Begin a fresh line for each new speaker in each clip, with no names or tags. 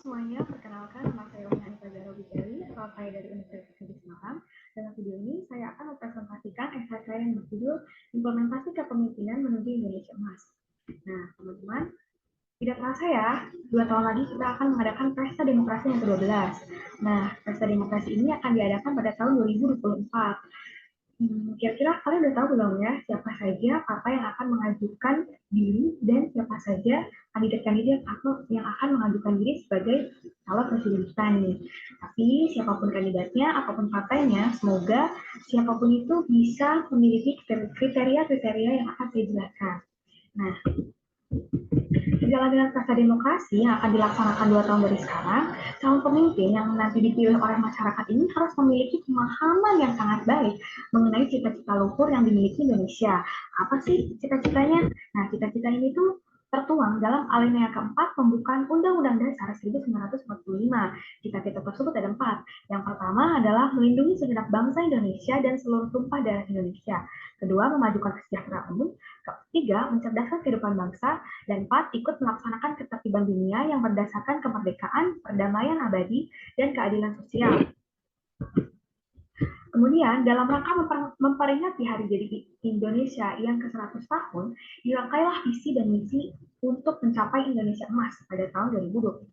Semuanya, perkenalkan nama saya Wanita Zara Bidari, asal saya dari Universitas Negeri Semarang. Dalam video ini, saya akan mempresentasikan esai saya yang berjudul Implementasi Kepemimpinan Menuju Indonesia Emas. Nah, teman-teman, tidak terasa ya, 2 tahun lagi kita akan mengadakan Pesta Demokrasi yang ke-12. Nah, Pesta Demokrasi ini akan diadakan pada tahun 2024. Kira-kira kalian udah tahu belum ya siapa saja partai yang akan mengajukan diri dan siapa saja kandidat-kandidat yang akan mengajukan diri sebagai calon presiden kita nih. Tapi siapapun kandidatnya, apapun partainya, semoga siapapun itu bisa memiliki kriteria-kriteria yang akan saya jelaskan. Nah, dengan pesta demokrasi yang akan dilaksanakan 2 tahun dari sekarang, calon pemimpin yang nanti dipilih oleh masyarakat ini harus memiliki pemahaman yang sangat baik mengenai cita-cita luhur yang dimiliki Indonesia. Apa sih cita-citanya? Nah, cita-cita ini tuh tertuang dalam alinea keempat pembukaan Undang-Undang Dasar 1945. Cita-cita tersebut ada 4. Yang pertama adalah melindungi segenap bangsa Indonesia dan seluruh tumpah darah Indonesia. Kedua, memajukan kesejahteraan umum. Ketiga, mencerdaskan kehidupan bangsa. Dan 4, ikut melaksanakan ketertiban dunia yang berdasarkan kemerdekaan, perdamaian abadi, dan keadilan sosial. Kemudian, dalam rangka memperingati Hari Jadi Indonesia yang ke-100 tahun, dirangkailah visi dan misi untuk mencapai Indonesia Emas pada tahun 2045.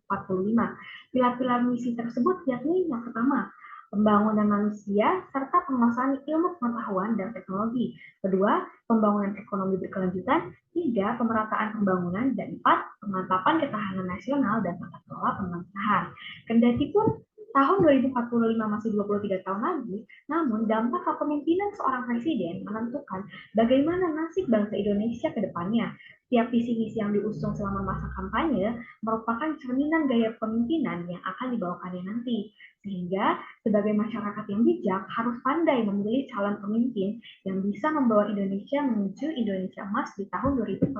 Pilar-pilar misi tersebut yakni yang pertama, pembangunan manusia serta penguasaan ilmu pengetahuan dan teknologi. Kedua, pembangunan ekonomi berkelanjutan. Tiga, pemerataan pembangunan. Dan 4, pemantapan ketahanan nasional dan tata kelola pemerintahan. Kendati pun tahun 2045 masih 23 tahun lagi, namun dampak kepemimpinan seorang presiden menentukan bagaimana nasib bangsa Indonesia ke depannya. Tiap visi misi yang diusung selama masa kampanye merupakan cerminan gaya kepemimpinan yang akan dibawakannya nanti. Sehingga sebagai masyarakat yang bijak harus pandai memilih calon pemimpin yang bisa membawa Indonesia menuju Indonesia Emas di tahun 2045.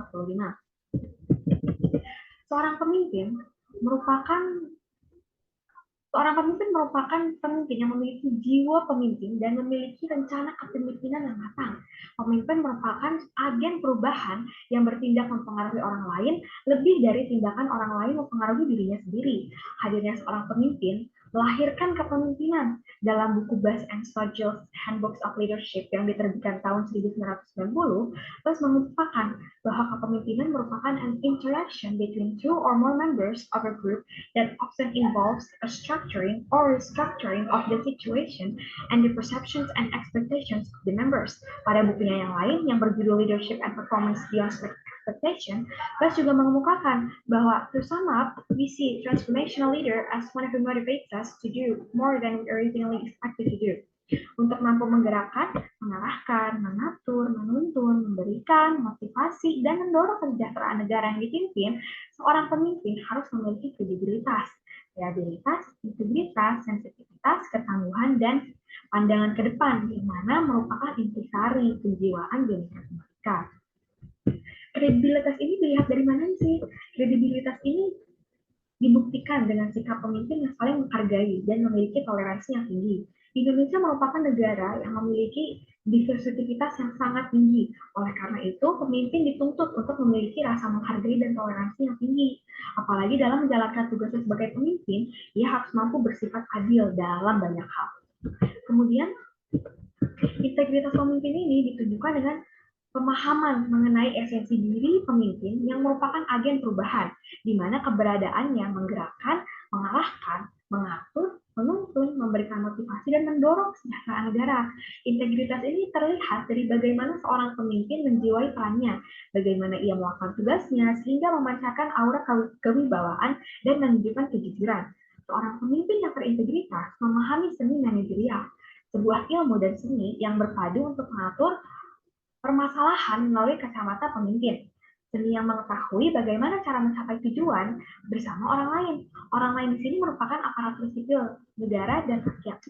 Seorang pemimpin merupakan pemimpin yang memiliki jiwa pemimpin dan memiliki rencana kepemimpinan yang matang. Pemimpin merupakan agen perubahan yang bertindak mempengaruhi orang lain lebih dari tindakan orang lain mempengaruhi dirinya sendiri. Hadirnya seorang pemimpin melahirkan kepemimpinan. Dalam buku Bass and Stogel's Handbooks of Leadership yang diterbitkan tahun 1990, Bass mengungkapkan bahwa kepemimpinan merupakan an interaction between two or more members of a group that often involves a structuring or restructuring of the situation and the perceptions and expectations of the members. Pada bukunya yang lain yang berjudul Leadership and Performance Beyond Expectation, Bass juga mengemukakan bahwa to sum up, we see transformational leader as one who motivates us to do more than we originally expected to do. Untuk mampu menggerakkan, mengarahkan, mengatur, menuntun, memberikan, motivasi, dan mendorong kesejahteraan negara yang dipimpin, seorang pemimpin harus memiliki kredibilitas, reliabilitas, integritas, sensitivitas, ketangguhan, dan pandangan ke depan, di mana merupakan intisari kejiwaan Bhinneka Tunggal Ika. Kredibilitas ini dilihat dari mana sih? Kredibilitas ini dibuktikan dengan sikap pemimpin yang saling menghargai dan memiliki toleransi yang tinggi. Indonesia merupakan negara yang memiliki diversitas yang sangat tinggi. Oleh karena itu, pemimpin dituntut untuk memiliki rasa menghargai dan toleransi yang tinggi. Apalagi dalam menjalankan tugasnya sebagai pemimpin, ia harus mampu bersifat adil dalam banyak hal. Kemudian, integritas pemimpin ini ditunjukkan dengan pemahaman mengenai esensi diri pemimpin yang merupakan agen perubahan, di mana keberadaannya menggerakkan, mengarahkan, mengatur, menuntun, memberikan motivasi, dan mendorong kesejahteraan negara. Integritas ini terlihat dari bagaimana seorang pemimpin menjiwai perannya, bagaimana ia melakukan tugasnya, sehingga memancarkan aura kewibawaan dan menunjukkan kejujuran. Seorang pemimpin yang berintegritas memahami seni manajerial, sebuah ilmu dan seni yang berpadu untuk mengatur permasalahan melalui kacamata pemimpin. Seni yang mengetahui bagaimana cara mencapai tujuan bersama orang lain. Orang lain di sini merupakan aparatur sipil, negara, dan rakyat.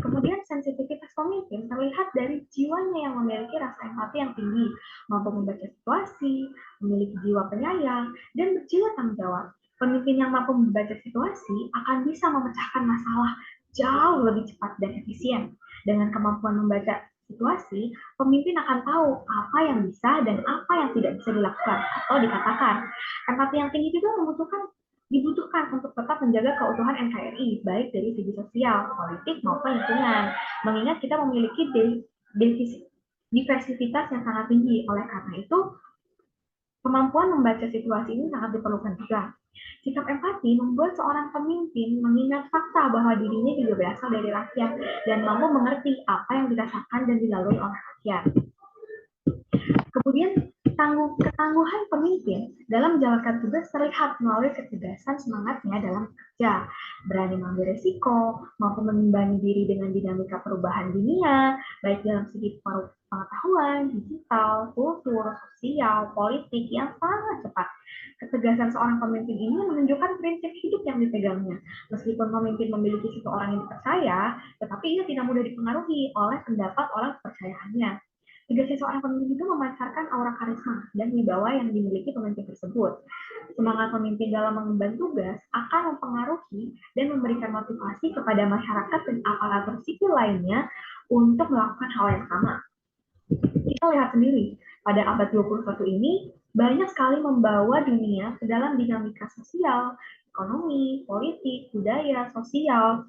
Kemudian sensitivitas pemimpin terlihat dari jiwanya yang memiliki rasa empati yang tinggi, mampu membaca situasi, memiliki jiwa penyayang, dan berjiwa tanggung jawab. Pemimpin yang mampu membaca situasi akan bisa memecahkan masalah jauh lebih cepat dan efisien. Dengan kemampuan membaca situasi, pemimpin akan tahu apa yang bisa dan apa yang tidak bisa dilakukan atau dikatakan. Empati yang tinggi juga membutuhkan dibutuhkan untuk tetap menjaga keutuhan NKRI, baik dari segi sosial, politik, maupun lingkungan. Mengingat kita memiliki diversitas yang sangat tinggi, oleh karena itu kemampuan membaca situasi ini sangat diperlukan juga. Sikap empati membuat seorang pemimpin mengingat fakta bahwa dirinya juga berasal dari rakyat dan mampu mengerti apa yang dirasakan dan dilalui oleh rakyat. Kemudian ketangguhan pemimpin dalam menjalankan tugas terlihat melalui ketegasan semangatnya dalam bekerja, berani mengambil risiko, mampu mengimbangi diri dengan dinamika perubahan dunia, baik dalam segi pengetahuan, digital, kultur, sosial, politik yang sangat cepat. Ketegasan seorang pemimpin ini menunjukkan prinsip hidup yang dipegangnya. Meskipun pemimpin memiliki seseorang yang dipercaya, tetapi ia tidak mudah dipengaruhi oleh pendapat orang kepercayaannya. Tugasnya seorang pemimpin itu memancarkan aura karisma dan wibawa yang dimiliki pemimpin tersebut. Semangat pemimpin dalam mengemban tugas akan mempengaruhi dan memberikan motivasi kepada masyarakat dan aparatur sipil lainnya untuk melakukan hal yang sama. Kita lihat sendiri, pada abad 21 ini, banyak sekali membawa dunia ke dalam dinamika sosial, ekonomi, politik, budaya, sosial,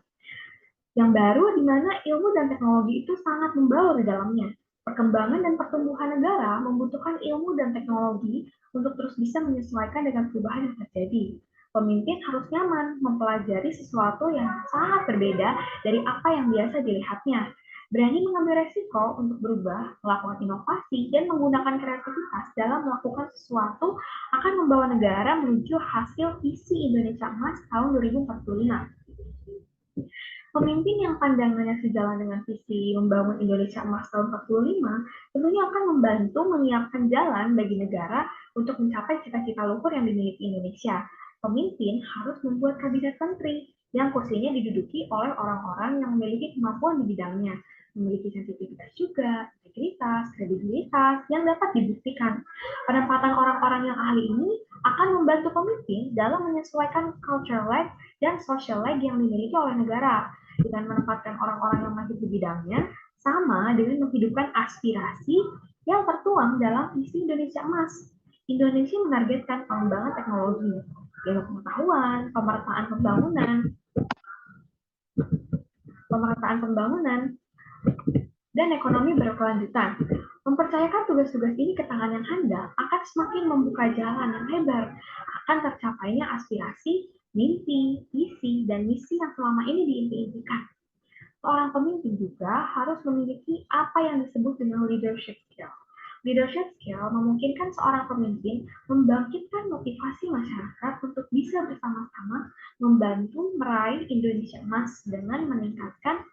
yang baru di mana ilmu dan teknologi itu sangat membaur di dalamnya. Perkembangan dan pertumbuhan negara membutuhkan ilmu dan teknologi untuk terus bisa menyesuaikan dengan perubahan yang terjadi. Pemimpin harus nyaman mempelajari sesuatu yang sangat berbeda dari apa yang biasa dilihatnya. Berani mengambil resiko untuk berubah, melakukan inovasi, dan menggunakan kreativitas dalam melakukan sesuatu akan membawa negara menuju hasil visi Indonesia Emas tahun 2045. Pemimpin yang pandangannya sejalan dengan visi membangun Indonesia Emas tahun 45 tentunya akan membantu menyiapkan jalan bagi negara untuk mencapai cita-cita luhur yang dimiliki Indonesia. Pemimpin harus membuat kabinet menteri yang kursinya diduduki oleh orang-orang yang memiliki kemampuan di bidangnya, memiliki sensitivitas juga, integritas, kredibilitas yang dapat dibuktikan. Penempatan orang-orang yang ahli ini akan membantu pemimpin dalam menyesuaikan culture lag dan social lag yang dimiliki oleh negara dengan menempatkan orang-orang yang masih di bidangnya sama dengan menghidupkan aspirasi yang tertuang dalam visi Indonesia Emas. Indonesia menargetkan pengembangan teknologi, ilmu pengetahuan, pemerataan pembangunan, dan ekonomi berkelanjutan. Mempercayakan tugas-tugas ini ke tangan yang handal akan semakin membuka jalan yang lebar akan tercapainya aspirasi, mimpi, visi, dan misi yang selama ini diimpi-impikan. Seorang pemimpin juga harus memiliki apa yang disebut dengan leadership skill. Leadership skill memungkinkan seorang pemimpin membangkitkan motivasi masyarakat untuk bisa bersama-sama membantu meraih Indonesia Emas dengan mengingatkan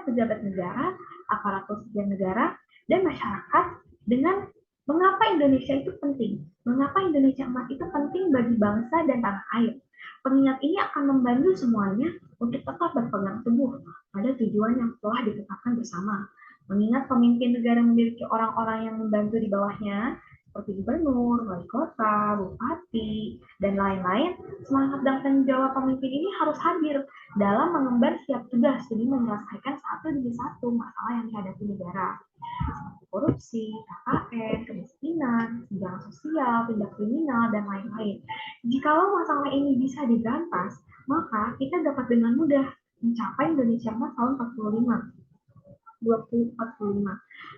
pejabat negara, aparatur sipil negara, dan masyarakat dengan mengapa Indonesia itu penting, mengapa Indonesia Emas itu penting bagi bangsa dan tanah air. Pengingat ini akan membantu semuanya untuk tetap berpegang teguh pada tujuan yang telah ditetapkan bersama. Mengingat pemimpin negara memiliki orang-orang yang membantu di bawahnya, seperti gubernur, wali kota, bupati, dan lain-lain, semangat dan tanggung jawab pemimpin ini harus hadir dalam mengemban setiap tugas demi menyelesaikan satu demi satu masalah yang dihadapi negara, seperti korupsi, KKN, kemiskinan, kesenjangan sosial, tindak kriminal, dan lain-lain. Jikalau masalah ini bisa diberantas, maka kita dapat dengan mudah mencapai Indonesia Emas tahun 2045.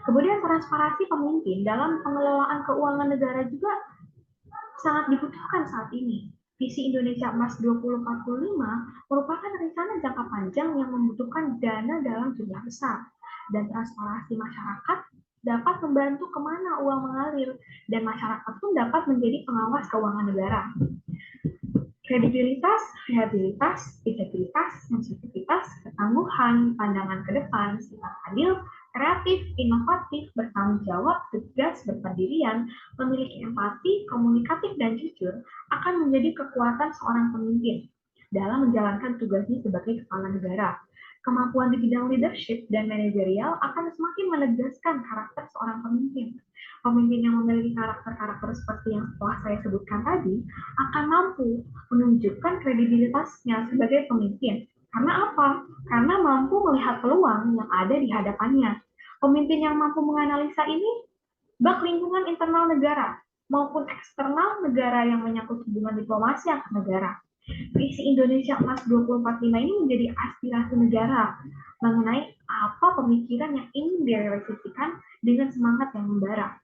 Kemudian transparansi pemimpin dalam pengelolaan keuangan negara juga sangat dibutuhkan saat ini. Visi Indonesia Emas 2045 merupakan rencana jangka panjang yang membutuhkan dana dalam jumlah besar. Dan transparansi masyarakat dapat membantu kemana uang mengalir, dan masyarakat pun dapat menjadi pengawas keuangan negara. Kredibilitas, reliabilitas, integritas, sensitivitas, ketangguhan, pandangan ke depan, sifat adil, kreatif, inovatif, bertanggung jawab, tegas, berpendirian, memiliki empati, komunikatif, dan jujur akan menjadi kekuatan seorang pemimpin dalam menjalankan tugasnya sebagai kepala negara. Kemampuan di bidang leadership dan manajerial akan semakin menegaskan karakter seorang pemimpin. Pemimpin yang memiliki karakter-karakter seperti yang telah saya sebutkan tadi akan mampu menunjukkan kredibilitasnya sebagai pemimpin. Karena apa? Karena mampu melihat peluang yang ada di hadapannya. Pemimpin yang mampu menganalisa ini bak lingkungan internal negara, maupun eksternal negara yang menyangkut hubungan diplomasi antar negara. Visi Indonesia Emas 2045 ini menjadi aspirasi negara mengenai apa pemikiran yang ingin direalisasikan dengan semangat yang membara.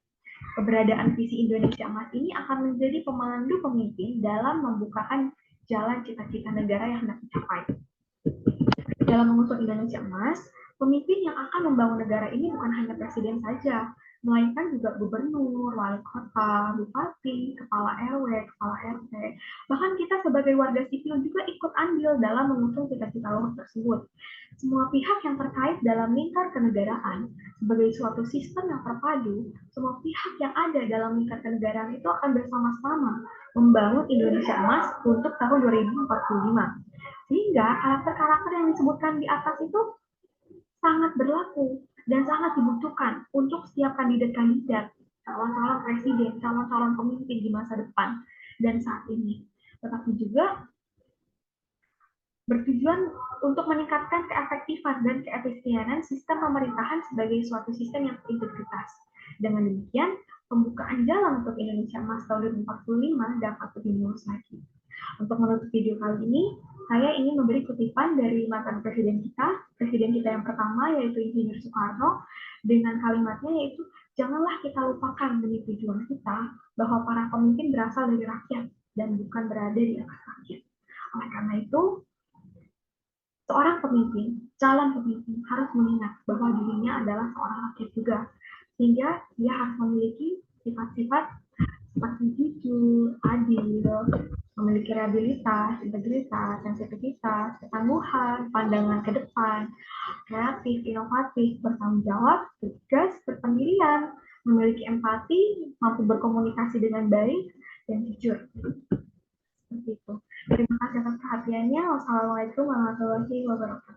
Keberadaan visi Indonesia Emas ini akan menjadi pemandu pemimpin dalam membukakan jalan cita-cita negara yang hendak dicapai. Dalam mengusung Indonesia Emas, pemimpin yang akan membangun negara ini bukan hanya presiden saja, melainkan juga gubernur, wali kota, bupati, kepala RW, kepala RT. Bahkan kita sebagai warga sipil juga ikut andil dalam mengusung cita-cita luhur tersebut. Semua pihak yang terkait dalam lingkar kenegaraan sebagai suatu sistem yang terpadu, semua pihak yang ada dalam lingkar kenegaraan itu akan bersama-sama membangun Indonesia Emas untuk tahun 2045. Sehingga karakter-karakter yang disebutkan di atas itu sangat berlaku dan sangat dibutuhkan untuk setiap kandidat-kandidat, calon-calon presiden, calon-calon pemimpin di masa depan dan saat ini. Tetapi juga bertujuan untuk meningkatkan keefektifan dan keefisienan sistem pemerintahan sebagai suatu sistem yang berintegritas. Dengan demikian, pembukaan jalan untuk Indonesia Emas tahun 2045 dapat lebih mulus lagi. Untuk menutup video kali ini, saya ingin memberi kutipan dari mantan presiden kita yang pertama, yaitu Insinyur Soekarno, dengan kalimatnya yaitu, janganlah kita lupakan demi tujuan kita, bahwa para pemimpin berasal dari rakyat, dan bukan berada di atas rakyat. Oleh karena itu, seorang pemimpin, calon pemimpin harus mengingat bahwa dirinya adalah seorang rakyat juga, sehingga dia harus memiliki sifat-sifat seperti jujur, adil, memiliki reliabilitas, integritas, sensitivitas, ketangguhan, pandangan ke depan, kreatif, inovatif, bertanggung jawab, tegas, berpendirian, memiliki empati, mampu berkomunikasi dengan baik, dan jujur. Seperti itu. Terima kasih atas perhatiannya. Wassalamualaikum warahmatullahi wabarakatuh.